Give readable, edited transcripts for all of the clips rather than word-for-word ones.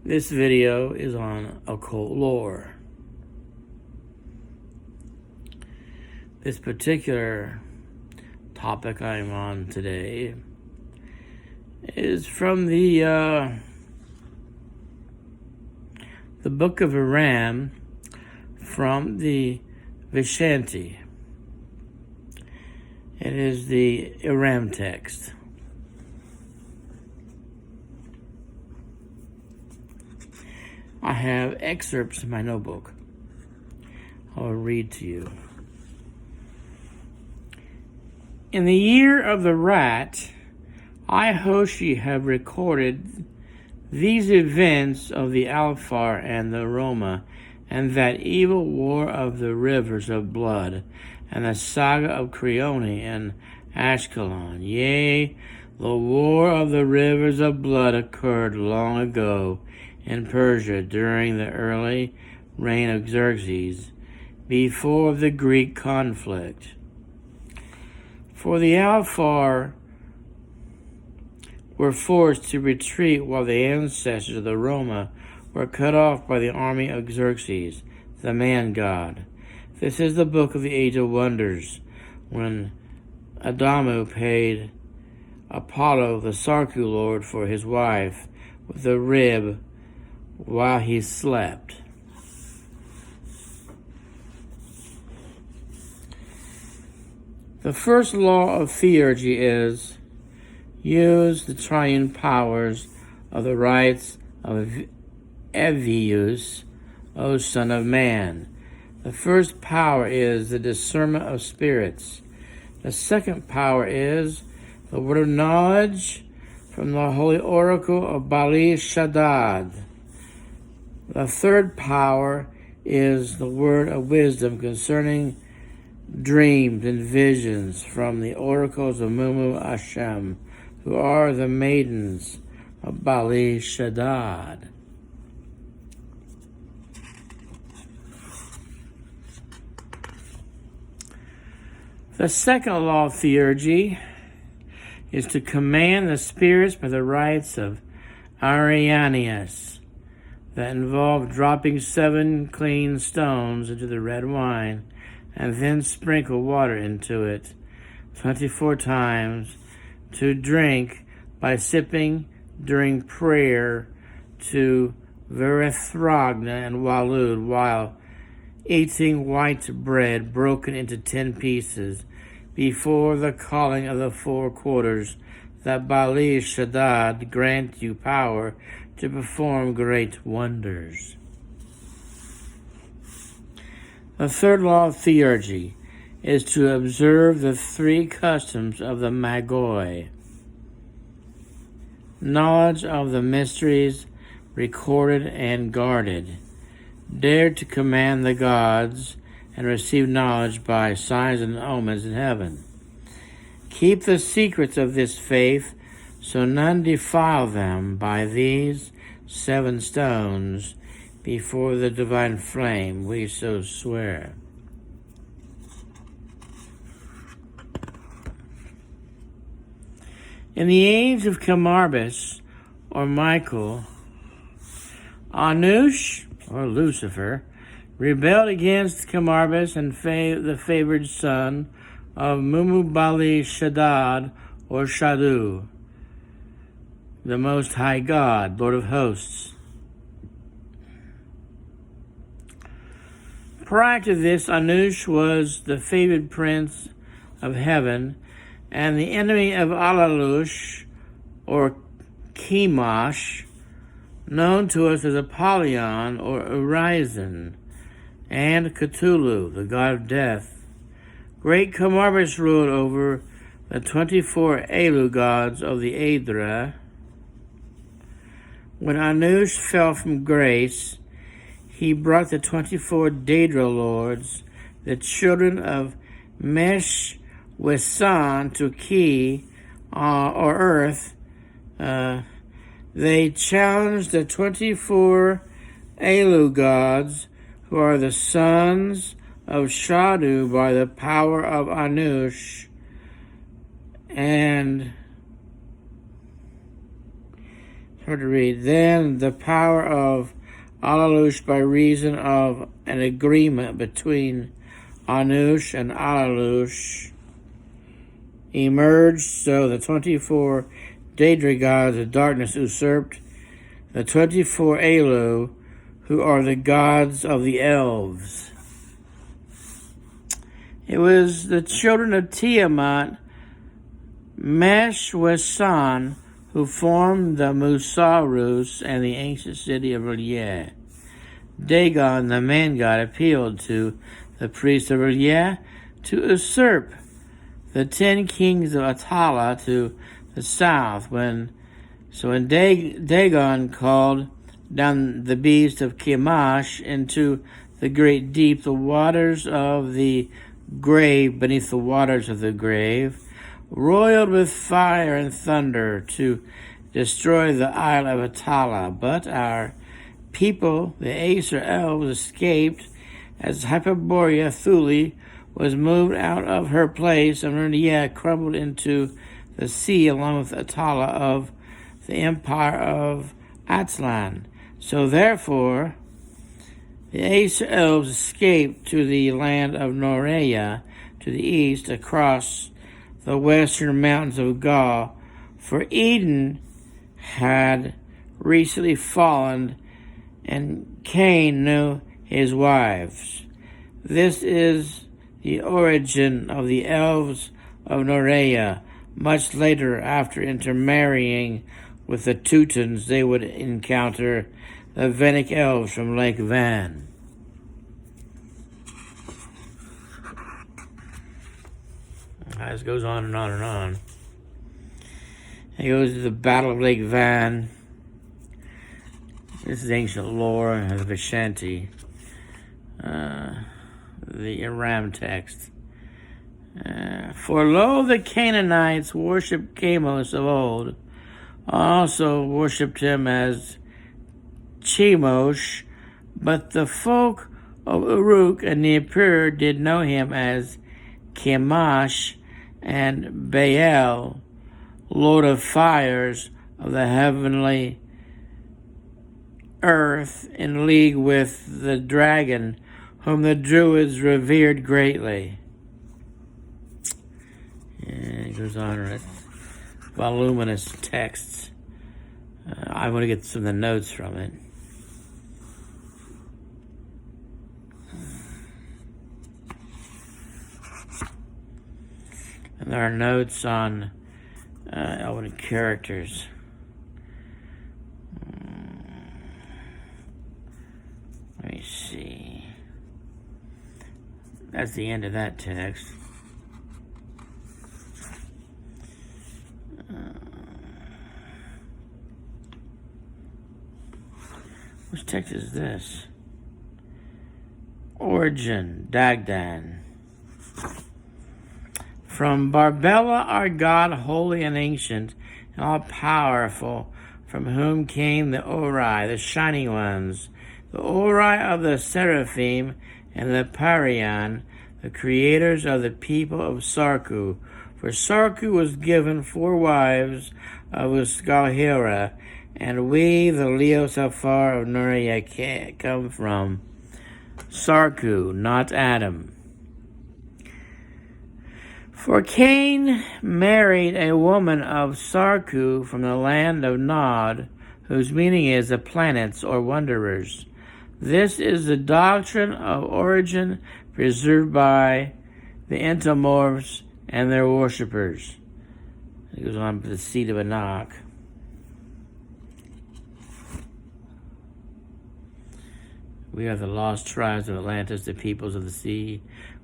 This video is on occult lore. This particular topic I'm on today is from the Book of Iram, from the Vishanti. It is the Iram text. I have excerpts in my notebook. I will read to you. In the year of the rat, I, Hoshi, have recorded these events of the Alfar and the Roma, and that evil war of the rivers of blood, and the saga of Creone and Ashkelon. Yea, the war of the rivers of blood occurred long ago in Persia during the early reign of Xerxes, before the Greek conflict. For the Alfar were forced to retreat while the ancestors of the Roma were cut off by the army of Xerxes, the man-god. This is the book of the Age of Wonders, when Adamu paid Apollo, the Sarku lord, for his wife with a rib while he slept. The first law of theurgy is, use the triune powers of the rites of Evius, O Son of Man. The first power is the discernment of spirits. The second power is the word of knowledge from the holy oracle of Bali Shaddad. The third power is the word of wisdom concerning dreams and visions from the oracles of Mumu Hashem, who are the maidens of Bali Shaddad. The second law of theurgy is to command the spirits by the rites of Arianius, that involve dropping 7 clean stones into the red wine and then sprinkle water into it 24 times, to drink by sipping during prayer to Verethragna and Walud, while eating white bread broken into 10 pieces before the calling of the 4 quarters, that Bali Shaddad grant you power to perform great wonders. The third law of theurgy is to observe the 3 customs of the Magoi: knowledge of the mysteries recorded and guarded, dare to command the gods, and receive knowledge by signs and omens in heaven. Keep the secrets of this faith, so none defile them by these 7 stones before the divine flame, we so swear. In the age of Camarbis, or Michael, Anush, or Lucifer, rebelled against Camarbis and the favored son of Mumu Bali Shaddad, or Shadu, the Most High God, Lord of Hosts. Prior to this, Anush was the favored prince of heaven and the enemy of Alalush, or Chemosh, known to us as Apollyon or Urizen, and Cthulhu, the god of death. Great Camarbis ruled over the 24 Elu gods of the Aedra. When Anush fell from grace, he brought the 24 Daedra lords, the children of Meshwesan, to Ki, or earth. They challenged the 24 Elu gods, who are the sons of Shadu by the power of Anush, and hard to read. Then the power of Alalush, by reason of an agreement between Anush and Alalush, emerged, so the 24 Daedra gods of darkness usurped the 24 Elu, who are the gods of the elves. It was the children of Tiamat, Meshwasan, who formed the Musarus and the ancient city of R'lyeh. Dagon, the man god, appealed to the priests of R'lyeh to usurp the 10 kings of Atala to the south. When Dagon called down the beast of Kimash into the great deep, the waters of the grave beneath the waters of the grave, roiled with fire and thunder to destroy the isle of Atala. But our people, the Aesir elves, escaped as Hyperborea Thule was moved out of her place, and R'lyeh crumbled into the sea along with Atala of the empire of Atlan. So therefore, the Aesir elves escaped to the land of Norea to the east across the western mountains of Gaul, for Eden had recently fallen, and Cain knew his wives. This is the origin of the elves of Norea. Much later, after intermarrying with the Teutons, they would encounter the Venic elves from Lake Van. This goes on and on and on. It goes to the Battle of Lake Van. This is ancient lore of the Vishanti, the Aram text. For lo, the Canaanites worshipped Chemos of old, also worshipped him as Chemosh, but the folk of Uruk and Nippur did know him as Chemosh, and Baal, Lord of fires of the heavenly earth, in league with the dragon, whom the Druids revered greatly. It goes on, right? Voluminous texts. I want to get some of the notes from it. And there are notes on Elven characters. Let me see. That's the end of that text. Which text is this? Origin, Dagdan. From Barbella, our God, holy and ancient, and all-powerful, from whom came the Ori, the shining ones, the Ori of the Seraphim, and the Parian, the creators of the people of Sarku. For Sarku was given 4 wives of Usgalhira, and we, the Leo Safar of Nuria, come from Sarku, not Adam. For Cain married a woman of Sarku from the land of Nod, whose meaning is the planets or wanderers. This is the doctrine of origin preserved by the entomorphs and their worshippers. It goes on to the seed of Enoch. We are the lost tribes of Atlantis, the peoples of the sea.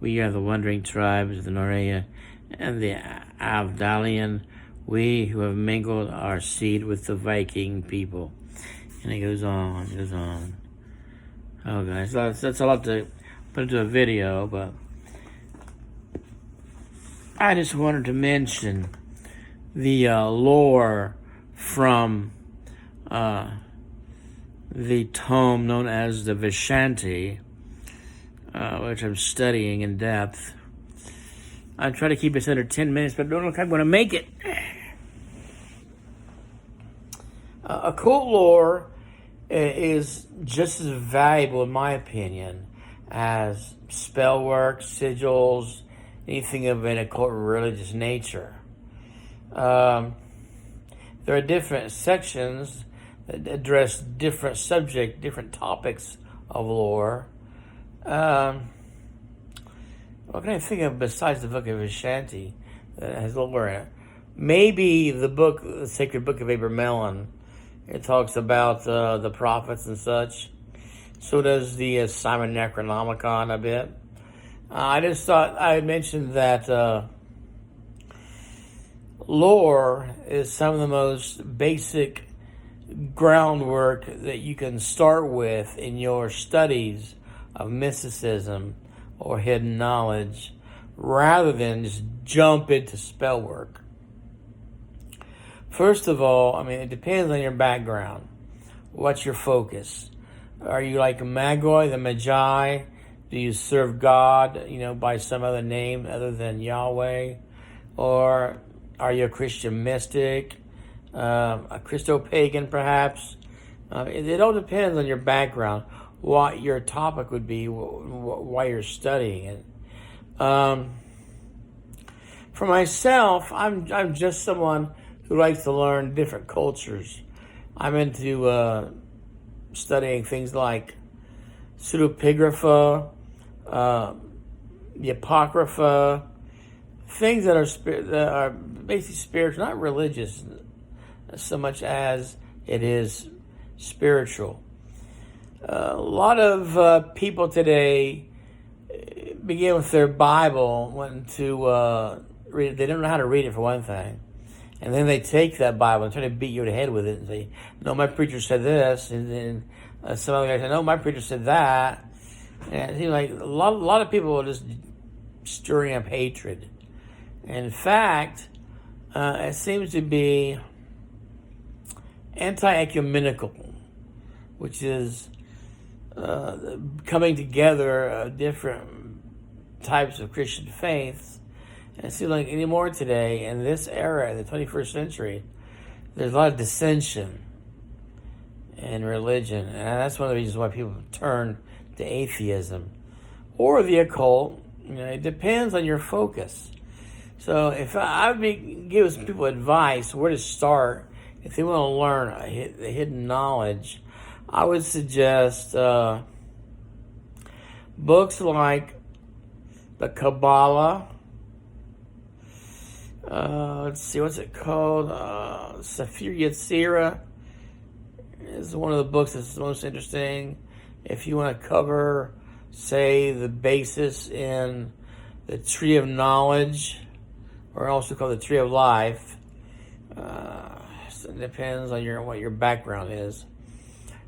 We are the wandering tribes of the Norea and the Avdalian, we who have mingled our seed with the Viking people. And it goes on, it goes on. Oh, guys, that's a lot to put into a video, but I just wanted to mention the lore from the tome known as the Vishanti, which I'm studying in depth. I try to keep this under 10 minutes, but I don't know if I'm going to make it. Occult occult lore is just as valuable, in my opinion, as spell work, sigils, anything of an occult religious nature. There are different sections that address different subjects, different topics of lore. What can I think of besides the Book of Ashanti that has lore in it? Maybe the Sacred Book of Abramelin. It talks about the prophets and such. So does the Simon Necronomicon a bit. I just thought I had mentioned that lore is some of the most basic groundwork that you can start with in your studies of mysticism or hidden knowledge, rather than just jump into spell work. First of all, I mean, it depends on your background. What's your focus? Are you like a Magoi, the Magi? Do you serve God, by some other name other than Yahweh? Or are you a Christian mystic? A Christo-pagan, perhaps? It all depends on your background, what your topic would be, why you're studying it. For myself, I'm just someone who likes to learn different cultures. I'm into studying things like pseudepigrapha, the Apocrypha, things that are basically spiritual, not religious so much as it is spiritual. A lot of people today begin with their Bible, wanting to read it. They don't know how to read it, for one thing. And then they take that Bible and try to beat you in the head with it and say, no, my preacher said this. And then some other guy said, no, my preacher said that. And it seems like a lot of people are just stirring up hatred. And in fact, it seems to be anti-ecumenical, which is coming together of different types of Christian faiths. And it seems like anymore today, in this era, in the 21st century, there's a lot of dissension in religion. And that's one of the reasons why people turn to atheism or the occult. It depends on your focus. So if I would give some people advice where to start, if they want to learn the hidden knowledge, I would suggest books like the Kabbalah. Let's see, what's it called? Sefer Yetzirah is one of the books that's most interesting. If you want to cover, say, the basis in the Tree of Knowledge, or also called the Tree of Life, so it depends on what your background is.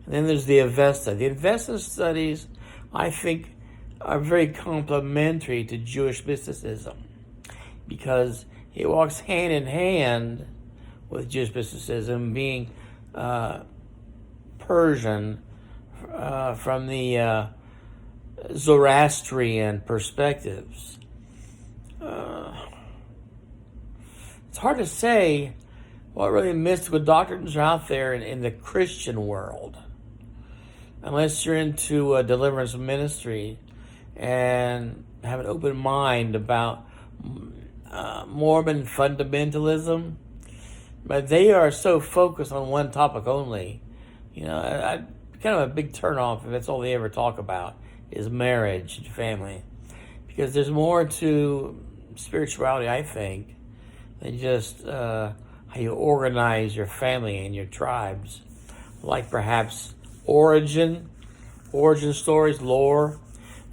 And then there's the Avesta. The Avesta studies, I think, are very complementary to Jewish mysticism, because it walks hand in hand with Jewish mysticism, being Persian from the Zoroastrian perspectives. It's hard to say what really mystical doctrines are out there in the Christian world, unless you're into deliverance ministry and have an open mind about Mormon fundamentalism. But they are so focused on one topic only. I kind of a big turnoff if that's all they ever talk about is marriage and family, because there's more to spirituality, I think, than just how you organize your family and your tribes, like perhaps origin stories, lore.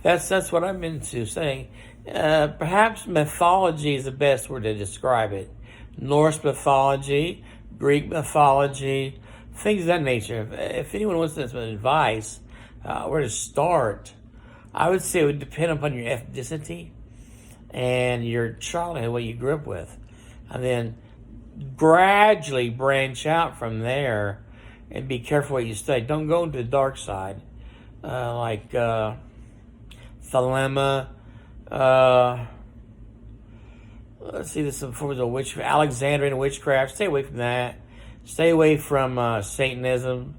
That's what I'm into saying. Perhaps mythology is the best word to describe it. Norse mythology, Greek mythology, things of that nature. If anyone wants some advice, where to start, I would say it would depend upon your ethnicity and your childhood, what you grew up with. And then gradually branch out from there and be careful what you study. Don't go into the dark side, like Thelema. Let's see, this is some forms of witchcraft, Alexandrian witchcraft. Stay away from that. Stay away from Satanism.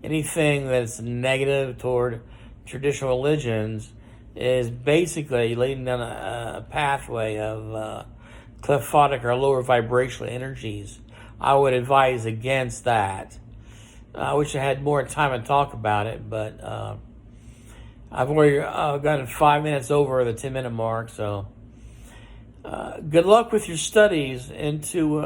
Anything that's negative toward traditional religions is basically leading down a pathway of klephotic or lower vibrational energies. I would advise against that. I wish I had more time to talk about it, but I've already gotten 5 minutes over the 10-minute mark, so good luck with your studies into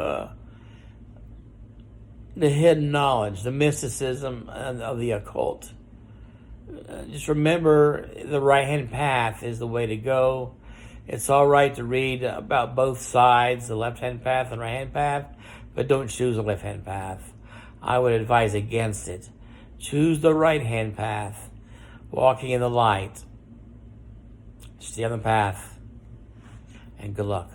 the hidden knowledge, the mysticism of the occult. Just remember, the right-hand path is the way to go. It's all right to read about both sides, the left-hand path and right-hand path, but don't choose the left-hand path. I would advise against it. Choose the right-hand path, walking in the light. Stay on the path, and good luck.